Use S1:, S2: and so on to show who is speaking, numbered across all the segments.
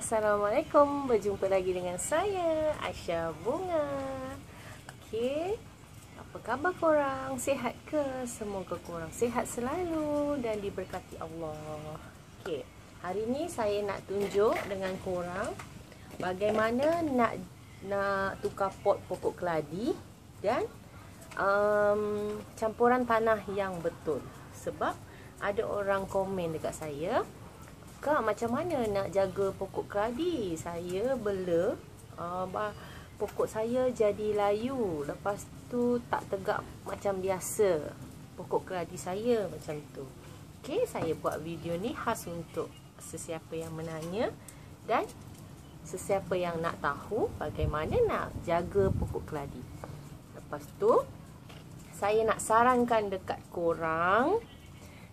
S1: Assalamualaikum, berjumpa lagi dengan saya Aisyah Bunga. Okey, apa khabar korang? Sihat ke? Semoga korang sihat selalu dan diberkati Allah. Okey, hari ni saya nak tunjuk dengan korang bagaimana nak tukar pot pokok keladi dan campuran tanah yang betul. Sebab ada orang komen dekat saya, Kak, macam mana nak jaga pokok keladi? Saya bela pokok saya jadi layu. Lepas tu tak tegak macam biasa. Pokok keladi saya macam tu. Okey, saya buat video ni khas untuk sesiapa yang menanya dan sesiapa yang nak tahu bagaimana nak jaga pokok keladi. Lepas tu saya nak sarankan dekat korang,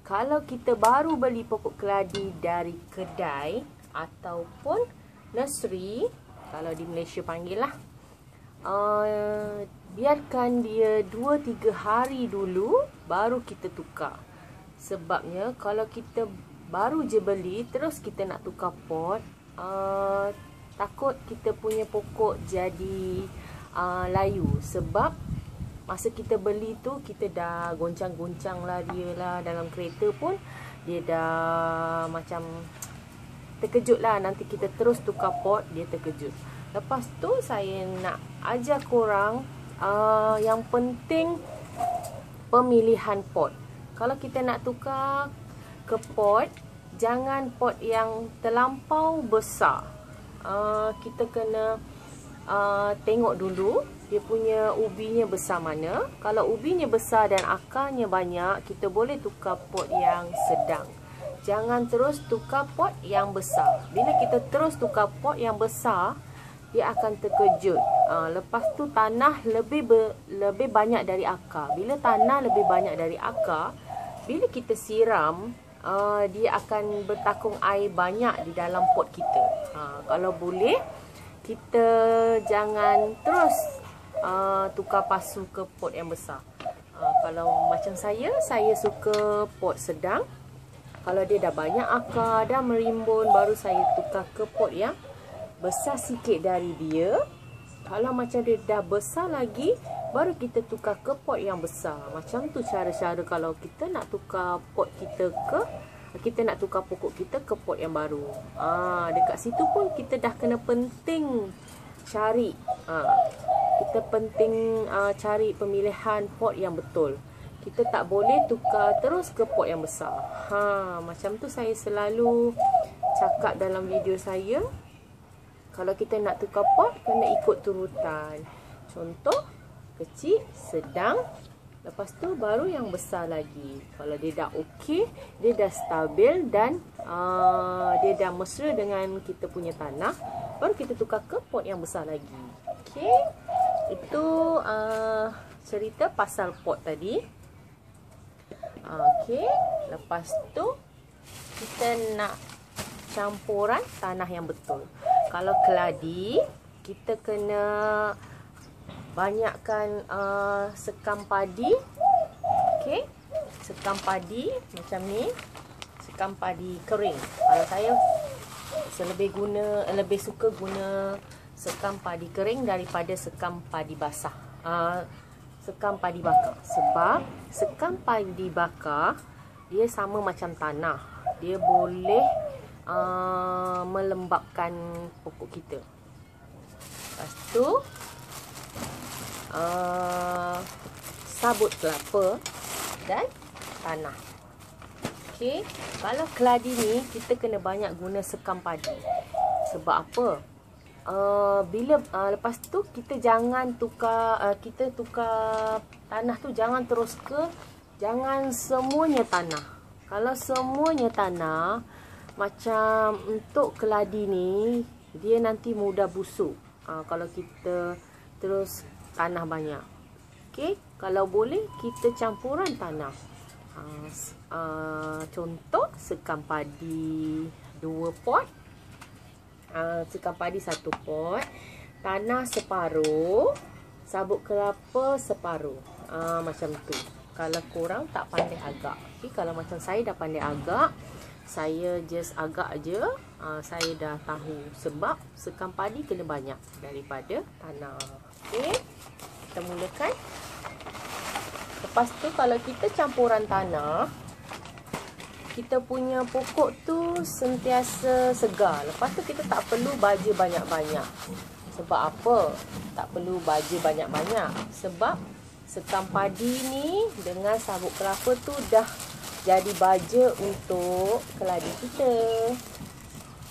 S1: kalau kita baru beli pokok keladi dari kedai ataupun nursery, kalau di Malaysia panggil lah, biarkan dia 2-3 hari dulu baru kita tukar. Sebabnya kalau kita baru je beli terus kita nak tukar pot, takut kita punya pokok jadi layu. Sebab masa kita beli tu, kita dah goncang-goncang lah dia lah. Dalam kereta pun dia dah macam terkejut lah. Nanti kita terus tukar pot, dia terkejut. Lepas tu saya nak ajar korang, yang penting pemilihan pot. Kalau kita nak tukar ke pot, jangan pot yang terlampau besar. Kita kena tengok dulu dia punya ubinya besar mana. Kalau ubinya besar dan akarnya banyak, kita boleh tukar pot yang sedang. Jangan terus tukar pot yang besar. Bila kita terus tukar pot yang besar, dia akan terkejut. Lepas tu tanah lebih banyak dari akar. Bila tanah lebih banyak dari akar, bila kita siram, dia akan bertakung air banyak di dalam pot kita. Kalau boleh, kita jangan terus tukar pasu ke pot yang besar. Kalau macam saya suka pot sedang. Kalau dia dah banyak akar, dah merimbun, baru saya tukar ke pot yang besar sikit dari dia. Kalau macam dia dah besar lagi, baru kita tukar ke pot yang besar. Macam tu cara-cara kalau kita nak tukar pot kita nak tukar pokok kita ke pot yang baru. Dekat situ pun kita dah kena penting cari. Kita penting cari pemilihan pot yang betul. Kita tak boleh tukar terus ke pot yang besar. Macam tu saya selalu cakap dalam video saya. Kalau kita nak tukar pot, kena ikut turutan. Contoh, kecil, sedang, lepas tu baru yang besar lagi. Kalau dia dah okey, dia dah stabil dan dia dah mesra dengan kita punya tanah, baru kita tukar ke pot yang besar lagi. Okey, itu cerita pasal pot tadi. Okey, lepas tu kita nak campuran tanah yang betul. Kalau keladi, kita kena banyakkan sekam padi. Okey, sekam padi macam ni, sekam padi kering. Kalau saya lebih suka guna sekam padi kering daripada sekam padi basah. Sekam padi bakar. Sebab sekam padi bakar dia sama macam tanah. Dia boleh melembabkan pokok kita. Lepas tu sabut kelapa dan tanah. Okey, kalau keladi ni kita kena banyak guna sekam padi. Sebab apa? Lepas tu kita jangan tukar tanah tu, jangan semuanya tanah. Kalau semuanya tanah, macam untuk keladi ni, dia nanti mudah busuk kalau kita terus tanah banyak. Okey, kalau boleh kita campuran tanah. Contoh, sekam padi 2 pot, sekam padi 1 pot, tanah separuh, sabut kelapa separuh. Macam tu. Kalau korang tak pandai agak. Okay, kalau macam saya dah pandai agak, saya just agak aja saya dah tahu. Sebab sekam padi kena banyak daripada tanah. Okey, kita mulakan. Lepas tu kalau kita campuran tanah, kita punya pokok tu sentiasa segar. Lepas tu kita tak perlu baja banyak-banyak. Sebab apa? Tak perlu baja banyak-banyak. Sebab sekam padi ni dengan sabut kelapa tu dah jadi baja untuk keladi kita.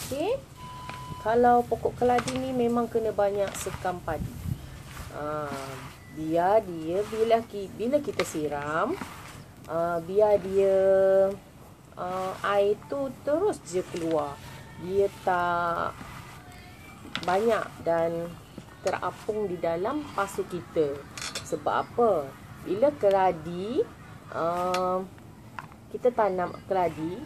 S1: Okey. Kalau pokok keladi ni memang kena banyak sekam padi. Biar dia bila kita siram, biar dia air tu terus je keluar. Dia tak banyak dan terapung di dalam pasu kita. Sebab apa? Bila keladi, kita tanam keladi,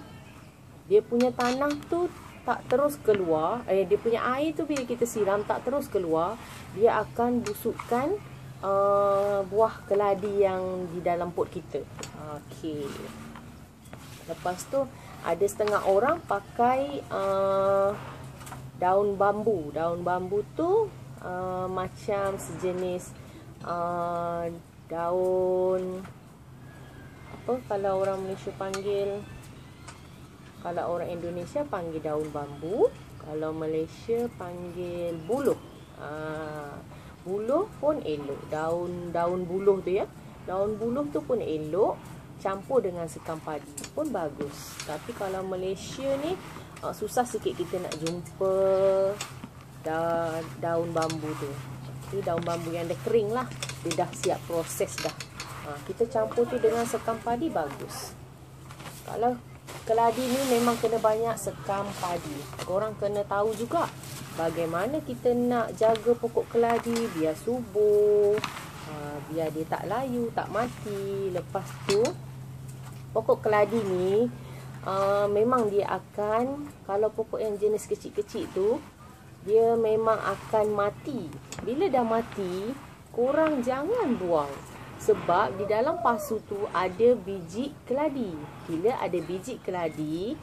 S1: dia punya tanah tu tak terus keluar. Dia punya air tu bila kita siram tak terus keluar, dia akan busukkan buah keladi yang di dalam pot kita. Okey. Lepas tu ada setengah orang pakai daun bambu. Daun bambu tu macam sejenis daun apa kalau orang Malaysia panggil, kalau orang Indonesia panggil daun bambu, kalau Malaysia panggil buluh. Buluh pun elok. Daun buluh tu ya. Daun buluh tu pun elok, campur dengan sekam padi pun bagus. Tapi kalau Malaysia ni susah sikit kita nak jumpa daun bambu tu. Okay, daun bambu yang dah kering lah, dia dah siap proses dah. Kita campur tu dengan sekam padi bagus. Kalau keladi ni memang kena banyak sekam padi. Korang kena tahu juga bagaimana kita nak jaga pokok keladi biar subur, biar dia tak layu, tak mati. Lepas tu pokok keladi ni memang dia akan, kalau pokok yang jenis kecil-kecil tu, dia memang akan mati. Bila dah mati, korang jangan buang. Sebab di dalam pasu tu ada biji keladi. Bila ada biji keladi,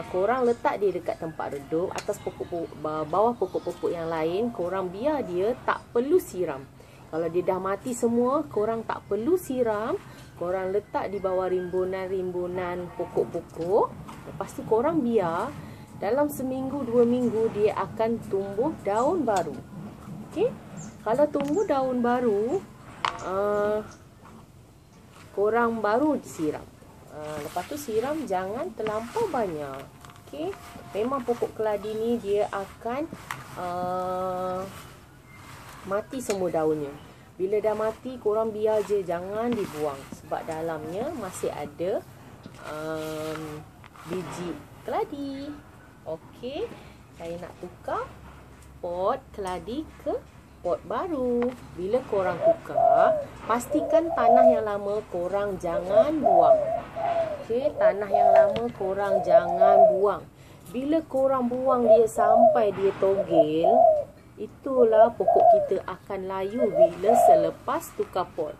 S1: korang letak dia dekat tempat redup, atas bawah pokok-pokok yang lain. Korang biar dia, tak perlu siram. Kalau dia dah mati semua, korang tak perlu siram. Korang letak di bawah rimbunan-rimbunan pokok-pokok. Lepas tu korang biar dalam seminggu, 2 minggu dia akan tumbuh daun baru. Okey? Kalau tumbuh daun baru, korang baru siram. Lepas tu siram jangan terlampau banyak. Okey? Memang pokok keladi ni dia akan mati semua daunnya. Bila dah mati, korang biar je, jangan dibuang. Sebab dalamnya masih ada biji keladi. Okey, saya nak tukar pot keladi ke pot baru. Bila korang tukar, pastikan tanah yang lama korang jangan buang. Okey, tanah yang lama korang jangan buang. Bila korang buang dia sampai dia togel, itulah pokok kita akan layu bila selepas tukar pot.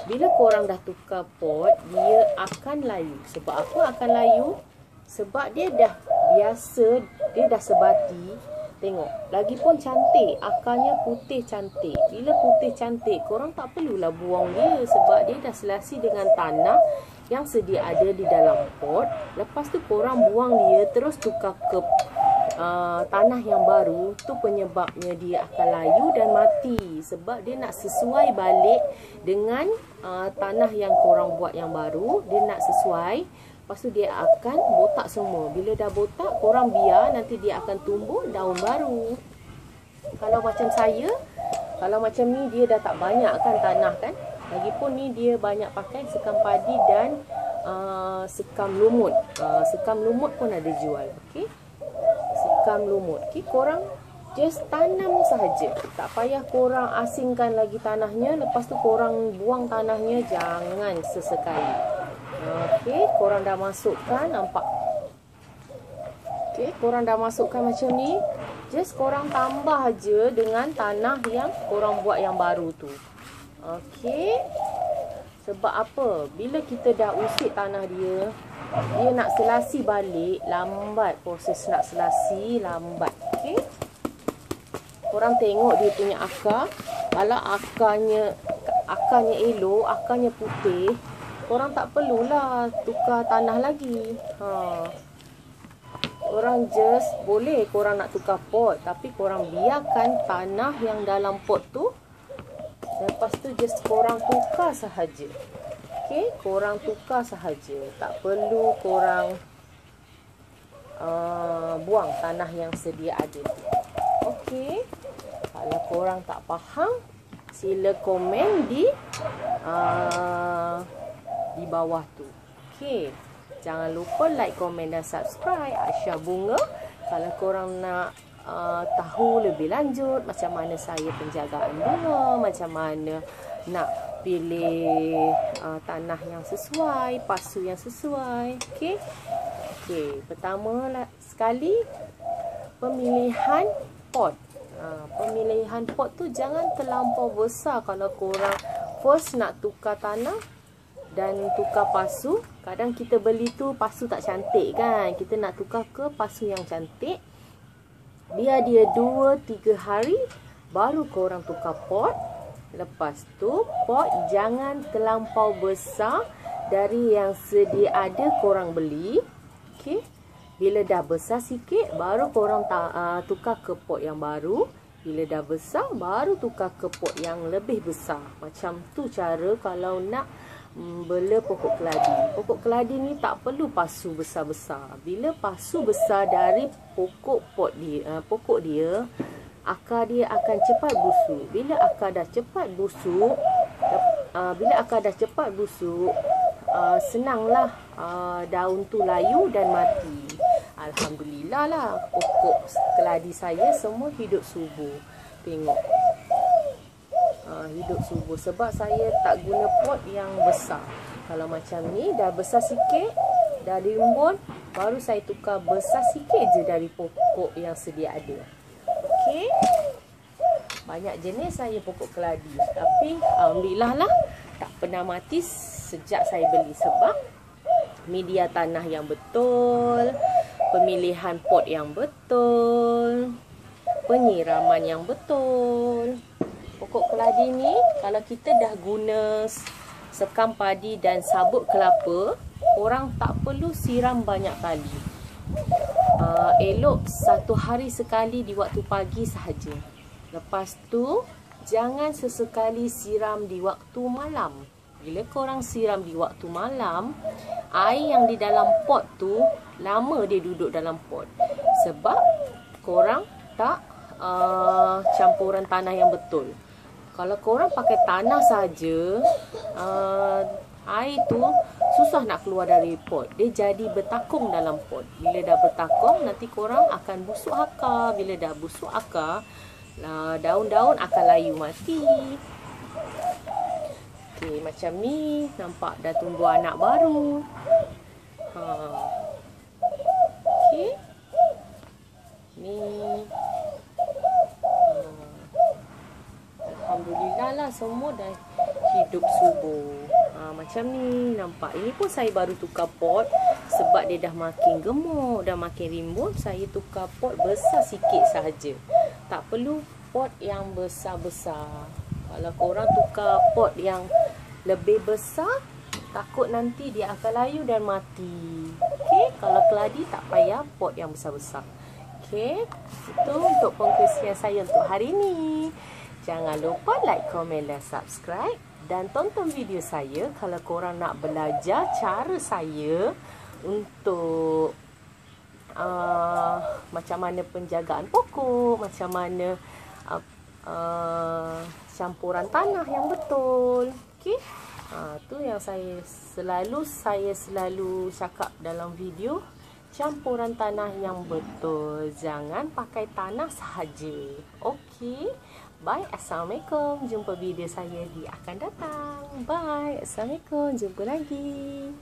S1: Bila korang dah tukar pot, dia akan layu. Sebab apa akan layu? Sebab dia dah biasa, dia dah sebati. Tengok, lagipun cantik, akarnya putih cantik. Bila putih cantik, korang tak perlulah buang dia. Sebab dia dah selasi dengan tanah yang sedia ada di dalam pot. Lepas tu korang buang dia, terus tukar ke tanah yang baru. Tu penyebabnya dia akan layu dan mati. Sebab dia nak sesuai balik dengan tanah yang korang buat yang baru. Dia nak sesuai. Lepas tu dia akan botak semua. Bila dah botak, korang biar, nanti dia akan tumbuh daun baru. Kalau macam saya, kalau macam ni dia dah tak banyak kan tanah kan. Lagipun ni dia banyak pakai sekam padi dan sekam lumut. Sekam lumut pun ada jual. Okey. Sekam lumut. Okey, korang just tanam sahaja. Tak payah korang asingkan lagi tanahnya. Lepas tu korang buang tanahnya, jangan sesekali. Okey, korang dah masukkan, nampak? Okey, korang dah masukkan macam ni. Just korang tambah aja dengan tanah yang korang buat yang baru tu. Okey. Sebab apa? Bila kita dah usik tanah dia, dia nak selasi balik, lambat. Proses nak selasi lambat. Okey. Korang tengok dia punya akar. Kalau akarnya elok, akarnya putih, korang tak perlulah tukar tanah lagi. Korang just boleh korang nak tukar pot, tapi korang biarkan tanah yang dalam pot tu. Lepas tu just korang tukar sahaja. Okey, korang tukar sahaja. Tak perlu korang buang tanah yang sedia ada tu. Okey. Kalau korang tak faham, sila komen di bawah tu. Okey. Jangan lupa like, komen dan subscribe Aisyah Bunga. Kalau korang nak tahu lebih lanjut macam mana saya penjagaan bunga, macam mana nak pilih tanah yang sesuai, pasu yang sesuai. Okey. Okey, pertama sekali pemilihan pot. Pemilihan pot tu jangan terlampau besar. Kalau korang first nak tukar tanah dan tukar pasu, kadang kita beli tu pasu tak cantik kan, kita nak tukar ke pasu yang cantik. Biar dia 2-3 hari baru korang tukar pot. Lepas tu pot jangan terlampau besar dari yang sedia ada korang beli. Okey. Bila dah besar sikit, baru korang tukar ke pot yang baru. Bila dah besar, baru tukar ke pot yang lebih besar. Macam tu cara kalau nak bela pokok keladi. Pokok keladi ni tak perlu pasu besar-besar. Bila pasu besar dari pokok dia, akar dia akan cepat busuk. Bila akar dah cepat busuk, senanglah daun tu layu dan mati. Alhamdulillah lah, pokok keladi saya semua hidup subur. Tengok, hidup subur sebab saya tak guna pot yang besar. Kalau macam ni dah besar sikit, dah rimbun, baru saya tukar besar sikit je dari pokok yang sedia ada. Okey. Banyak jenis saya pokok keladi, tapi alhamdulillah lah tak pernah mati sejak saya beli. Sebab media tanah yang betul, pemilihan pot yang betul, penyiraman yang betul. Pokok keladi ni kalau kita dah guna sekam padi dan sabut kelapa, orang tak perlu siram banyak kali. Elok 1 hari sekali di waktu pagi sahaja. Lepas tu jangan sesekali siram di waktu malam. Bila korang siram di waktu malam, air yang di dalam pot tu lama dia duduk dalam pot. Sebab korang tak campuran tanah yang betul. Kalau korang pakai tanah saja, air tu susah nak keluar dari pot. Dia jadi bertakung dalam pot. Bila dah bertakung, nanti korang akan busuk akar. Bila dah busuk akar, daun-daun akan layu mati. Okey, macam ni nampak dah tumbuh anak baru. Okey. Ni alhamdulillah lah semua dah hidup subur. Macam ni nampak. Ini pun saya baru tukar pot sebab dia dah makin gemuk, dah makin rimbun. Saya tukar pot besar sikit sahaja. Tak perlu pot yang besar-besar. Kalau korang tukar pot yang lebih besar, takut nanti dia akan layu dan mati. Okey, kalau keladi tak payah pot yang besar-besar. Okey, itu untuk pengkongsian saya untuk hari ini. Jangan lupa like, komen dan subscribe. Dan tonton video saya kalau korang nak belajar cara saya untuk macam mana penjagaan pokok, macam mana campuran tanah yang betul. Okey, tu yang saya selalu cakap dalam video. Campuran tanah yang betul, jangan pakai tanah sahaja. Okey, bye, assalamualaikum. Jumpa video saya di akan datang. Bye, assalamualaikum. Jumpa lagi.